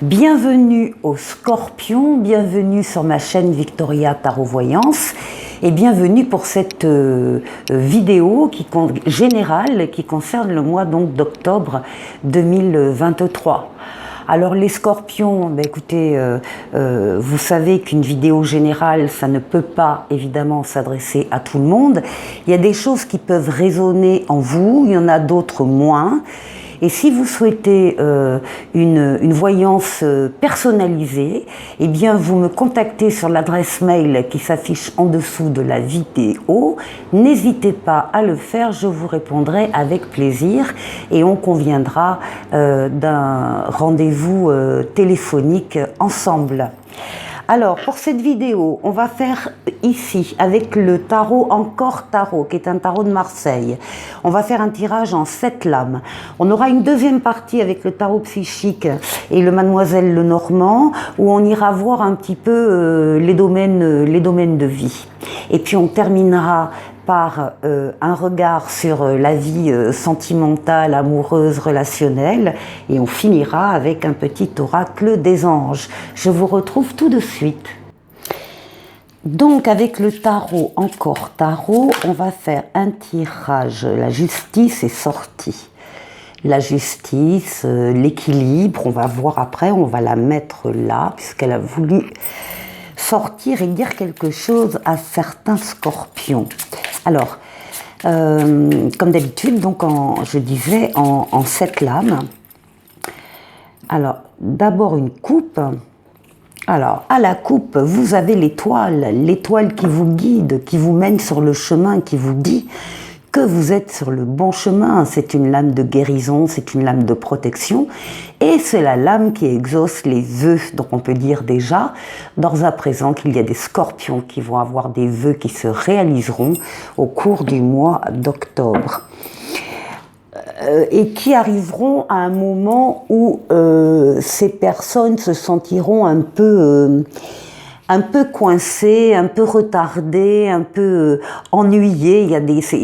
Bienvenue aux Scorpions, bienvenue sur ma chaîne Victoria Tarot Voyance et bienvenue pour cette vidéo générale qui concerne le mois d'octobre 2023. Alors les Scorpions, écoutez, vous savez qu'une vidéo générale, ça ne peut pas évidemment s'adresser à tout le monde. Il y a des choses qui peuvent résonner en vous, il y en a d'autres moins. Et si vous souhaitez une voyance personnalisée, eh bien vous me contactez sur l'adresse mail qui s'affiche en dessous de la vidéo. N'hésitez pas à le faire, je vous répondrai avec plaisir et on conviendra d'un rendez-vous téléphonique ensemble. Alors, pour cette vidéo, on va faire ici, avec le tarot Encore Tarot, qui est un tarot de Marseille. On va faire un tirage en 7 lames. On aura une deuxième partie avec le tarot psychique et le Mademoiselle Lenormand, où on ira voir un petit peu les domaines de vie. Et puis on terminera par un regard sur la vie sentimentale, amoureuse, relationnelle, et on finira avec un petit oracle des anges. Je vous retrouve tout de suite. Donc avec le tarot Encore Tarot, on va faire un tirage. La justice est sortie. La justice, l'équilibre, on va voir après, on va la mettre là, puisqu'elle a voulu sortir et dire quelque chose à certains Scorpions. Alors, comme d'habitude, donc je disais en 7 lames. Alors, d'abord une coupe. Alors, à la coupe, vous avez l'étoile qui vous guide, qui vous mène sur le chemin, qui vous dit que vous êtes sur le bon chemin. C'est une lame de guérison, c'est une lame de protection et c'est la lame qui exauce les vœux. Donc on peut dire déjà, d'ores à présent, qu'il y a des Scorpions qui vont avoir des vœux qui se réaliseront au cours du mois d'octobre. Et qui arriveront à un moment où ces personnes se sentiront un peu coincées, un peu retardées, un peu ennuyées. Il y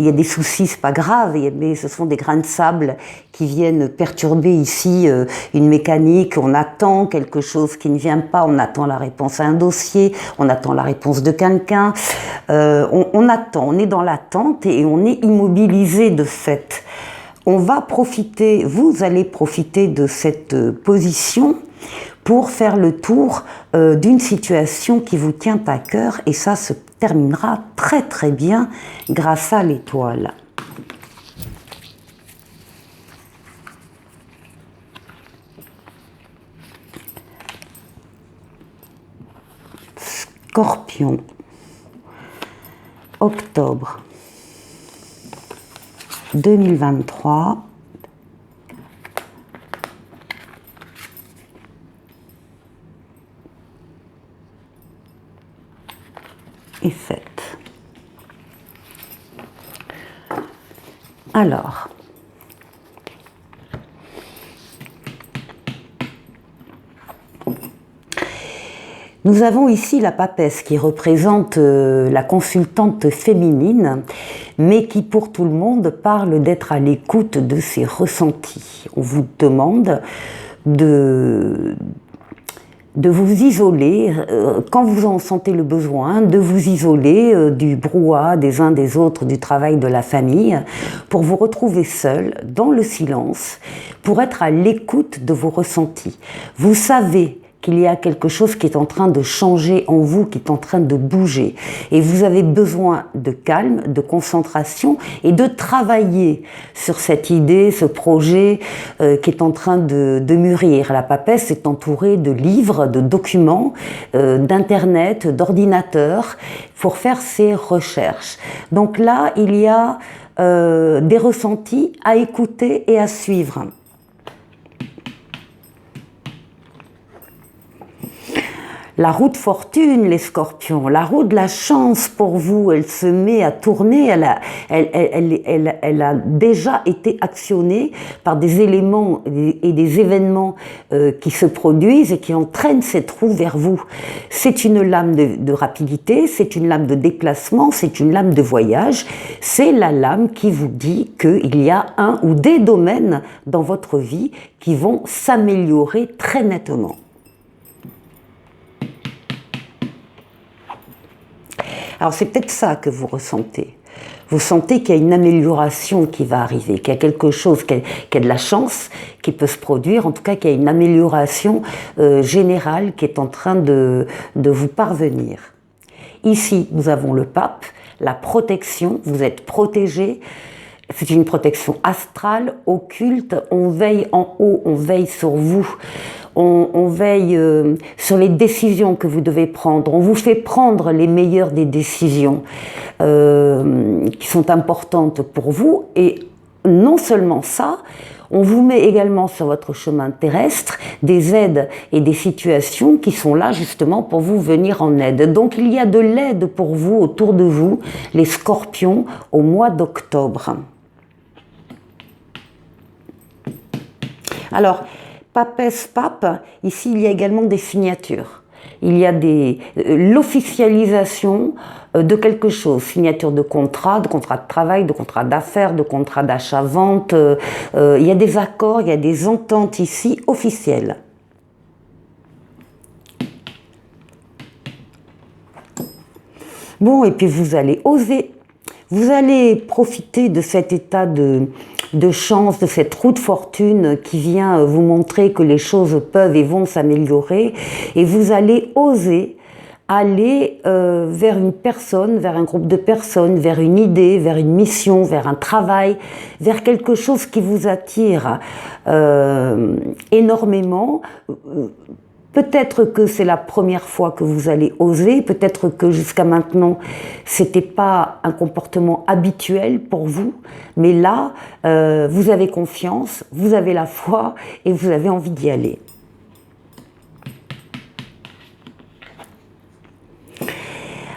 a des soucis, c'est pas grave, mais ce sont des grains de sable qui viennent perturber ici une mécanique. On attend quelque chose qui ne vient pas, on attend la réponse à un dossier, on attend la réponse de quelqu'un. On attend, on est dans l'attente et on est immobilisé de fait. On va profiter, vous allez profiter de cette position pour faire le tour d'une situation qui vous tient à cœur et ça se terminera très très bien grâce à l'étoile. Scorpion, octobre 2023. Et 7. Alors, nous avons ici la papesse qui représente la consultante féminine, mais qui pour tout le monde parle d'être à l'écoute de ses ressentis. On vous demande de vous isoler, quand vous en sentez le besoin, de vous isoler du brouhaha des uns des autres, du travail de la famille, pour vous retrouver seul, dans le silence, pour être à l'écoute de vos ressentis. Vous savez qu'il y a quelque chose qui est en train de changer en vous, qui est en train de bouger. Et vous avez besoin de calme, de concentration et de travailler sur cette idée, ce projet qui est en train de mûrir. La papesse est entourée de livres, de documents, d'internet, d'ordinateurs pour faire ses recherches. Donc là, il y a des ressentis à écouter et à suivre. La roue de fortune, les scorpions, la roue de la chance pour vous, elle se met à tourner, elle a déjà été actionnée par des éléments et des événements qui se produisent et qui entraînent cette roue vers vous. C'est une lame de rapidité, c'est une lame de déplacement, c'est une lame de voyage, c'est la lame qui vous dit qu'il y a un ou des domaines dans votre vie qui vont s'améliorer très nettement. Alors c'est peut-être ça que vous ressentez. Vous sentez qu'il y a une amélioration qui va arriver, qu'il y a quelque chose, qu'il y a de la chance qui peut se produire, en tout cas qu'il y a une amélioration générale qui est en train de vous parvenir. Ici, nous avons le pape, la protection, vous êtes protégé. C'est une protection astrale, occulte, on veille en haut, on veille sur vous, on veille sur les décisions que vous devez prendre, on vous fait prendre les meilleures des décisions qui sont importantes pour vous, et non seulement ça, on vous met également sur votre chemin terrestre des aides et des situations qui sont là justement pour vous venir en aide. Donc il y a de l'aide pour vous autour de vous, les scorpions, au mois d'octobre. Alors, papesse, pape, ici il y a également des signatures. Il y a l'officialisation de quelque chose, signature de contrat de travail, de contrat d'affaires, de contrat d'achat-vente. Il y a des accords, il y a des ententes ici officielles. Bon, et puis vous allez oser. Vous allez profiter de cet état de chance, de cette roue de fortune qui vient vous montrer que les choses peuvent et vont s'améliorer, et vous allez oser aller vers une personne, vers un groupe de personnes, vers une idée, vers une mission, vers un travail, vers quelque chose qui vous attire énormément. Peut-être que c'est la première fois que vous allez oser, peut-être que jusqu'à maintenant, c'était pas un comportement habituel pour vous, mais là, vous avez confiance, vous avez la foi et vous avez envie d'y aller.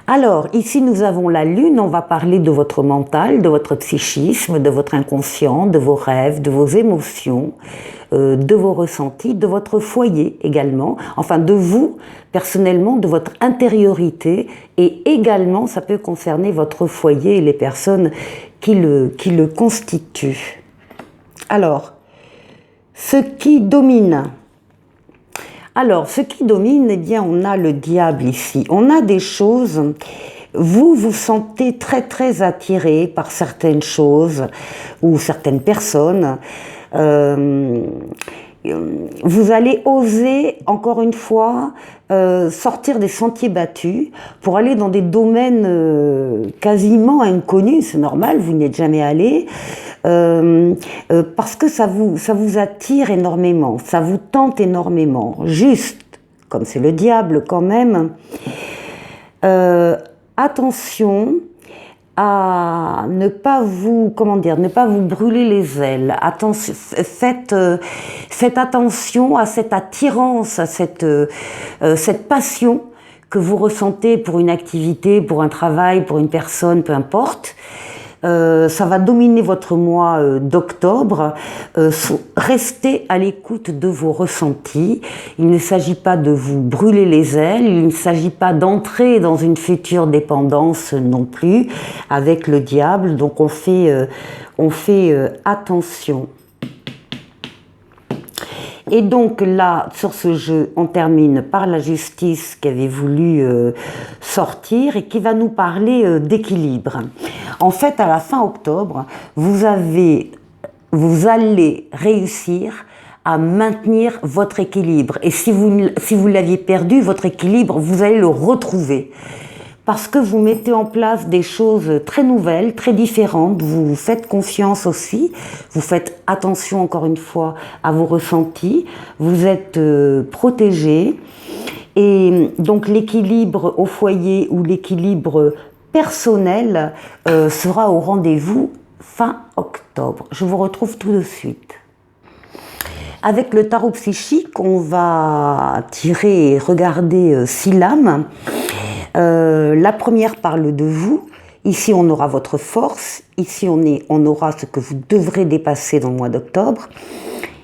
Alors, ici nous avons la lune, on va parler de votre mental, de votre psychisme, de votre inconscient, de vos rêves, de vos émotions, de vos ressentis, de votre foyer également, enfin de vous personnellement, de votre intériorité, et également ça peut concerner votre foyer et les personnes qui le constituent. Alors, ce qui domine, eh bien, on a le diable ici. On a des choses, vous vous sentez très très attiré par certaines choses ou certaines personnes. Vous allez oser, encore une fois, sortir des sentiers battus pour aller dans des domaines quasiment inconnus. C'est normal, vous n'y êtes jamais allé. Parce que ça vous attire énormément, ça vous tente énormément, juste, comme c'est le diable quand même. Attention à ne pas vous, ne pas vous brûler les ailes. Attention, faites attention à cette attirance, à cette passion que vous ressentez pour une activité, pour un travail, pour une personne, peu importe. Ça va dominer votre mois d'octobre. Restez à l'écoute de vos ressentis. Il ne s'agit pas de vous brûler les ailes, il ne s'agit pas d'entrer dans une future dépendance non plus avec le diable. Donc on fait attention. Et donc là, sur ce jeu, on termine par la justice qui avait voulu sortir et qui va nous parler d'équilibre. En fait, à la fin octobre, vous allez réussir à maintenir votre équilibre. Et si vous l'aviez perdu, votre équilibre, vous allez le retrouver. Parce que vous mettez en place des choses très nouvelles, très différentes, vous faites confiance aussi, vous faites attention encore une fois à vos ressentis, vous êtes protégé, et donc l'équilibre au foyer ou l'équilibre personnel sera au rendez-vous fin octobre. Je vous retrouve tout de suite. Avec le tarot psychique, on va tirer et regarder 6 lames. La première parle de vous. Ici, on aura votre force. Ici, on aura ce que vous devrez dépasser dans le mois d'octobre.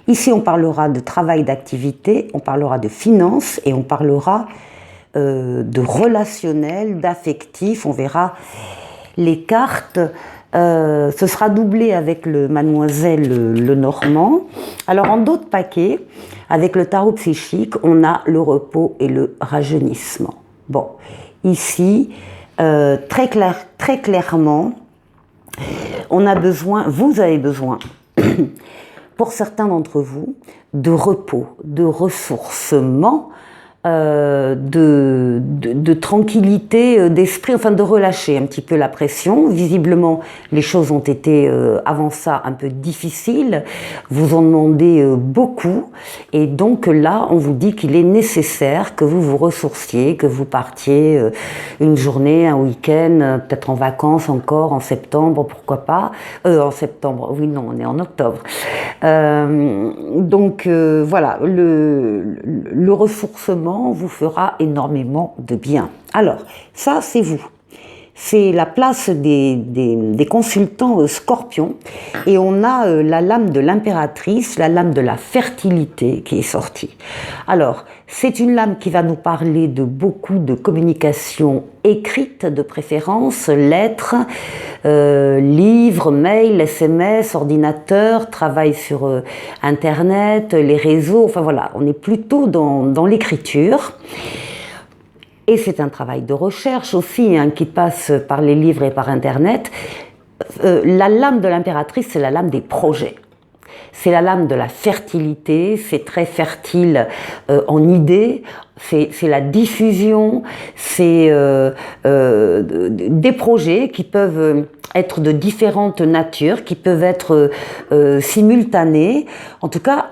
Ici, on parlera de travail, d'activité, on parlera de finances et on parlera de relationnel, d'affectif. On verra les cartes. Ce sera doublé avec le Mademoiselle Lenormand. Alors, en d'autres paquets, avec le tarot psychique, on a le repos et le rajeunissement. Bon, ici, très clairement, on a besoin, vous avez besoin, pour certains d'entre vous, de repos, de ressourcement, de tranquillité d'esprit, enfin de relâcher un petit peu la pression. Visiblement, les choses ont été avant ça un peu difficiles, vous en demandez beaucoup, et donc là, on vous dit qu'il est nécessaire que vous vous ressourciez, que vous partiez une journée, un week-end, peut-être en vacances encore, en septembre, pourquoi pas, en septembre, oui, non, on est en octobre. Donc voilà, le ressourcement vous fera énormément de bien. Alors, ça c'est vous. C'est la place des consultants scorpions. Et on a la lame de l'impératrice, la lame de la fertilité qui est sortie. Alors, c'est une lame qui va nous parler de beaucoup de communication écrite de préférence, lettres, livres, mails, SMS, ordinateur, travail sur Internet, les réseaux, enfin voilà, on est plutôt dans l'écriture. Et c'est un travail de recherche aussi, hein, qui passe par les livres et par Internet. La lame de l'impératrice, c'est la lame des projets. C'est la lame de la fertilité, c'est très fertile en idées, c'est la diffusion, c'est des projets qui peuvent être de différentes natures, qui peuvent être simultanés. En tout cas,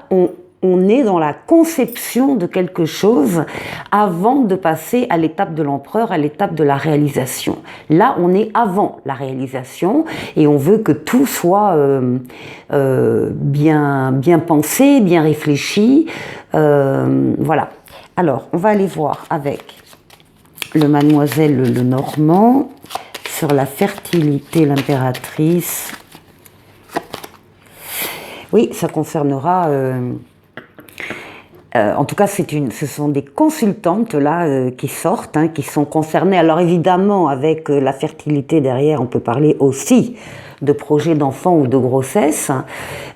on est dans la conception de quelque chose avant de passer à l'étape de l'empereur, à l'étape de la réalisation. Là, on est avant la réalisation et on veut que tout soit bien pensé, bien réfléchi. Voilà. Alors, on va aller voir avec le Mademoiselle Lenormand sur la fertilité, l'impératrice. Oui, ça concernera... en tout cas, ce sont des consultantes là qui sortent, hein, qui sont concernées. Alors évidemment, avec la fertilité derrière, on peut parler aussi de projets d'enfants ou de grossesse.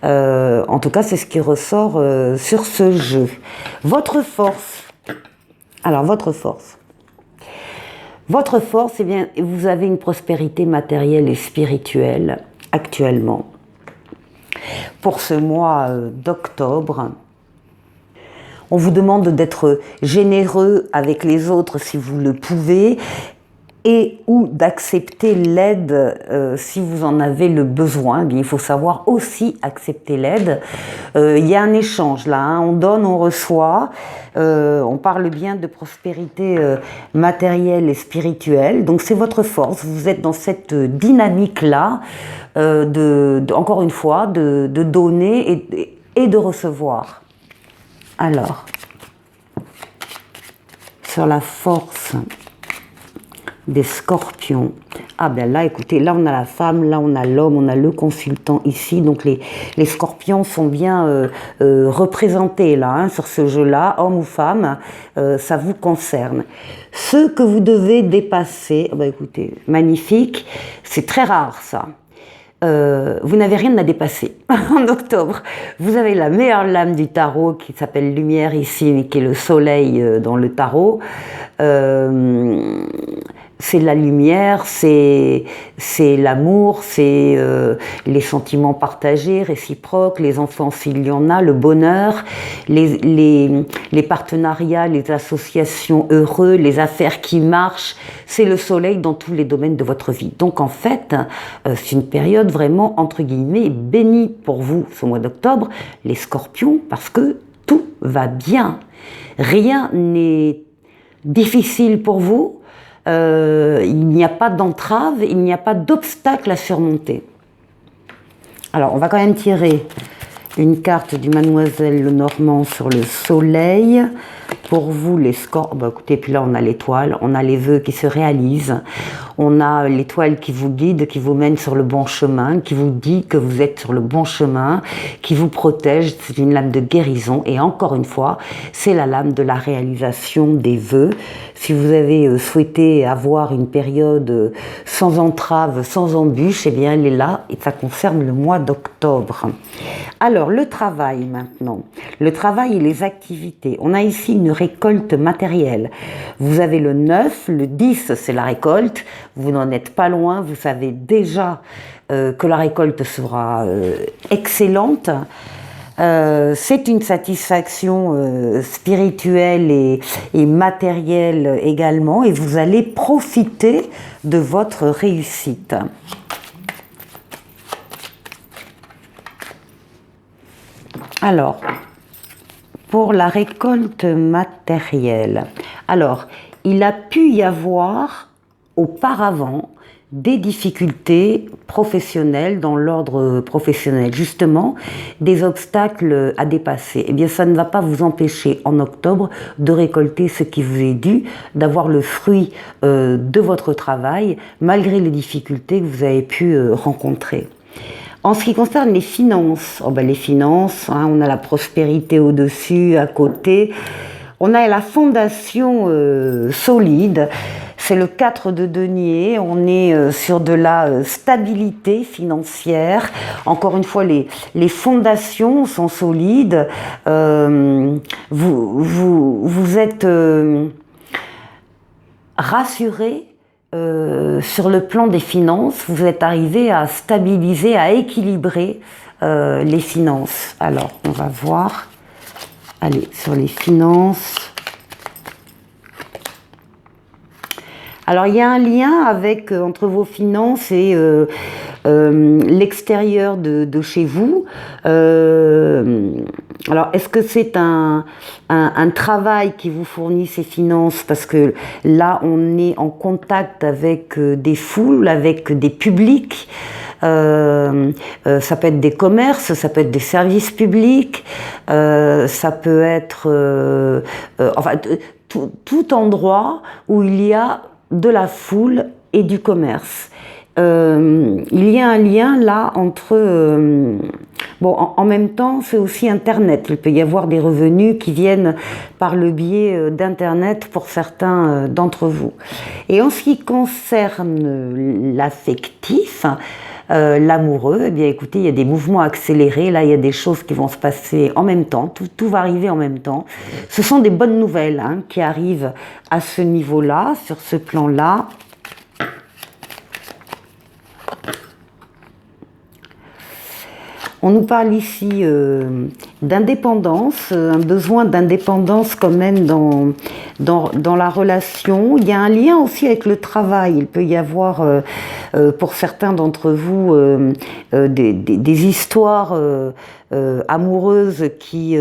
En tout cas, c'est ce qui ressort sur ce jeu. Votre force. Alors, votre force. Votre force, eh bien, vous avez une prospérité matérielle et spirituelle actuellement. Pour ce mois d'octobre, on vous demande d'être généreux avec les autres si vous le pouvez et ou d'accepter l'aide si vous en avez le besoin. Bien, il faut savoir aussi accepter l'aide. Il y a un échange là, hein. On donne, on reçoit. On parle bien de prospérité matérielle et spirituelle. Donc c'est votre force. Vous êtes dans cette dynamique-là, encore une fois, de donner et de recevoir. Alors, sur la force des scorpions, ah ben là, écoutez, là on a la femme, là on a l'homme, on a le consultant ici, donc les scorpions sont bien représentés là, hein, sur ce jeu-là, homme ou femme, ça vous concerne. Ce que vous devez dépasser, bah écoutez, magnifique, c'est très rare ça. Vous n'avez rien à dépasser en octobre. Vous avez la meilleure lame du tarot qui s'appelle Lumière ici, qui est le soleil dans le tarot. C'est la lumière, c'est l'amour, c'est les sentiments partagés, réciproques, les enfants s'il y en a, le bonheur, les partenariats, les associations heureux, les affaires qui marchent. C'est le soleil dans tous les domaines de votre vie. Donc en fait, c'est une période vraiment, entre guillemets, bénie pour vous, ce mois d'octobre, les scorpions, parce que tout va bien. Rien n'est difficile pour vous. Il n'y a pas d'entrave, il n'y a pas d'obstacle à surmonter. Alors, on va quand même tirer une carte du Mademoiselle Lenormand sur le soleil. Pour vous, les scorpions, bah écoutez, puis là on a l'étoile, on a les vœux qui se réalisent, on a l'étoile qui vous guide, qui vous mène sur le bon chemin, qui vous dit que vous êtes sur le bon chemin, qui vous protège, c'est une lame de guérison, et encore une fois, c'est la lame de la réalisation des vœux. Si vous avez souhaité avoir une période sans entrave, sans embûche, eh bien elle est là, et ça concerne le mois d'octobre. Alors, le travail maintenant. Le travail et les activités. On a ici une récolte matérielle. Vous avez le 9, le 10, c'est la récolte. Vous n'en êtes pas loin. Vous savez déjà que la récolte sera excellente. C'est une satisfaction spirituelle et matérielle également. Et vous allez profiter de votre réussite. Alors, pour la récolte matérielle, alors, il a pu y avoir auparavant des difficultés professionnelles dans l'ordre professionnel, justement, des obstacles à dépasser. Eh bien, ça ne va pas vous empêcher en octobre de récolter ce qui vous est dû, d'avoir le fruit de votre travail, malgré les difficultés que vous avez pu rencontrer. En ce qui concerne les finances, les finances, hein, on a la prospérité au-dessus, à côté. On a la fondation solide, c'est le 4 de denier, on est sur de la stabilité financière. Encore une fois, les fondations sont solides. Vous êtes rassuré. Sur le plan des finances, vous êtes arrivé à stabiliser, à équilibrer les finances. Alors, on va voir. Allez, sur les finances. Alors, il y a un lien avec, entre vos finances et l'extérieur de chez vous. Alors, est-ce que c'est un travail qui vous fournit ces finances? Parce que là, on est en contact avec des foules, avec des publics. Ça peut être des commerces, ça peut être des services publics, ça peut être enfin tout endroit où il y a de la foule et du commerce. Il y a un lien là entre... en même temps, c'est aussi Internet. Il peut y avoir des revenus qui viennent par le biais d'Internet pour certains d'entre vous. Et en ce qui concerne l'affectif, l'amoureux, eh bien écoutez, il y a des mouvements accélérés, là il y a des choses qui vont se passer en même temps, tout va arriver en même temps. Ce sont des bonnes nouvelles hein, qui arrivent à ce niveau-là, sur ce plan-là. On nous parle ici d'indépendance, un besoin d'indépendance quand même dans la relation. Il y a un lien aussi avec le travail. Il peut y avoir, pour certains d'entre vous, des histoires amoureuses qui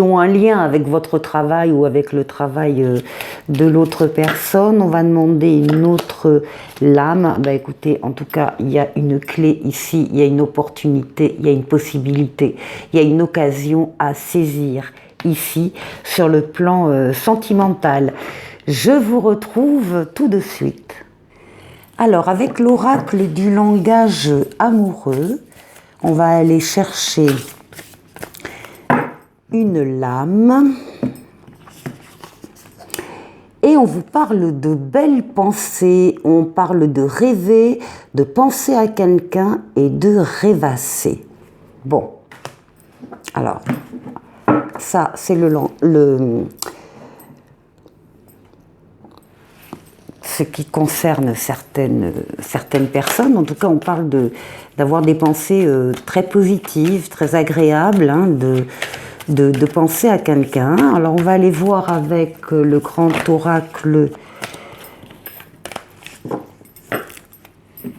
ont un lien avec votre travail ou avec le travail de l'autre personne. On va demander une autre lame. Écoutez, en tout cas, il y a une clé ici, il y a une opportunité, il y a une possibilité, il y a une occasion à saisir ici sur le plan sentimental. Je vous retrouve tout de suite. Alors, avec l'oracle du langage amoureux, on va aller chercher une lame et on vous parle de belles pensées, on parle de rêver, de penser à quelqu'un et de rêvasser. Bon, alors, ça c'est ce qui concerne certaines personnes. En tout cas, on parle d'avoir des pensées très positives, très agréables, hein, de penser à quelqu'un. Alors, on va aller voir avec le grand oracle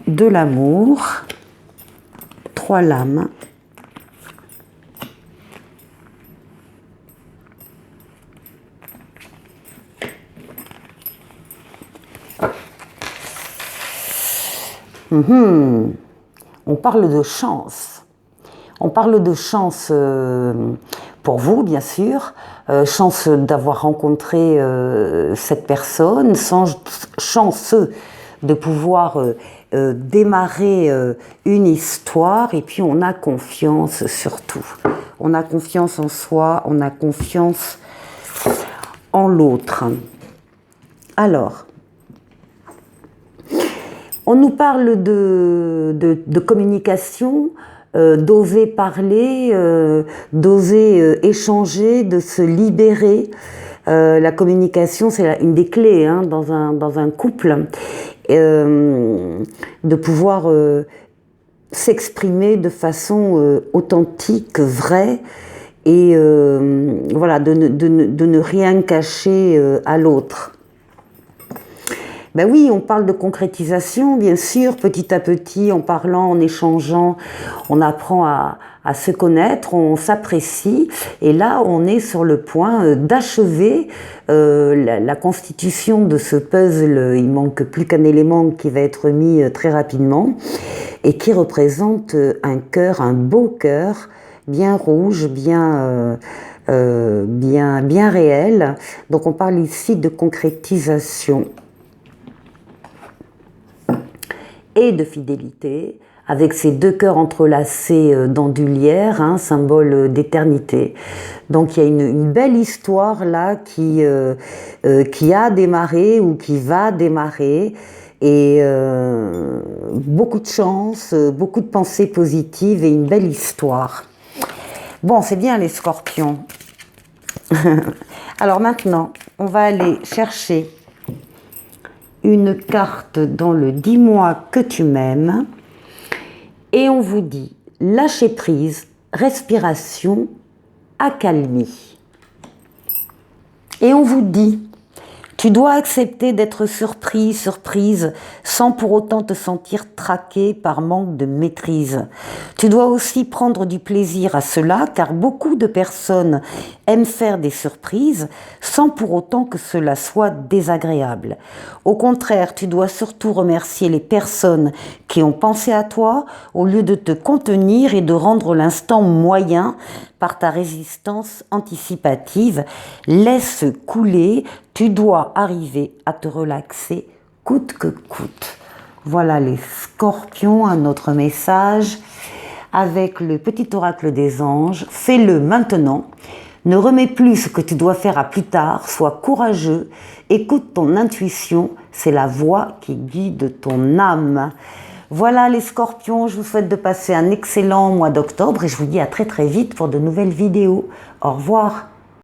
de l'amour. 3 lames. On parle de chance. On parle de chance pour vous, bien sûr, chance d'avoir rencontré cette personne, chance de pouvoir démarrer une histoire, et puis on a confiance surtout. On a confiance en soi, on a confiance en l'autre. Alors, on nous parle de communication, d'oser parler, d'oser échanger, de se libérer. La communication, c'est une des clés hein, dans un couple, de pouvoir s'exprimer de façon authentique, vraie, et voilà, de ne rien cacher à l'autre. Ben oui, on parle de concrétisation, bien sûr, petit à petit, en parlant, en échangeant, on apprend à se connaître, on s'apprécie, et là, on est sur le point d'achever la constitution de ce puzzle. Il manque plus qu'un élément qui va être mis très rapidement, et qui représente un cœur, un beau cœur, bien rouge, bien réel. Donc on parle ici de concrétisation et de fidélité, avec ces deux cœurs entrelacés dans du lierre, hein, symbole d'éternité. Donc il y a une belle histoire là qui a démarré ou qui va démarrer, et beaucoup de chance, beaucoup de pensées positives et une belle histoire. Bon, c'est bien les scorpions. Alors maintenant, on va aller chercher une carte dans le « Dis-moi que tu m'aimes » et on vous dit lâcher prise, respiration, accalmie. Et on vous dit tu dois accepter d'être surprise, sans pour autant te sentir traqué par manque de maîtrise. Tu dois aussi prendre du plaisir à cela, car beaucoup de personnes aiment faire des surprises, sans pour autant que cela soit désagréable. Au contraire, tu dois surtout remercier les personnes qui ont pensé à toi, au lieu de te contenir et de rendre l'instant moyen par ta résistance anticipative. Laisse couler, tu dois arriver à te relaxer coûte que coûte. Voilà les scorpions, un autre message avec le petit oracle des anges. Fais-le maintenant. Ne remets plus ce que tu dois faire à plus tard. Sois courageux. Écoute ton intuition. C'est la voix qui guide ton âme. Voilà les scorpions, je vous souhaite de passer un excellent mois d'octobre et je vous dis à très très vite pour de nouvelles vidéos. Au revoir.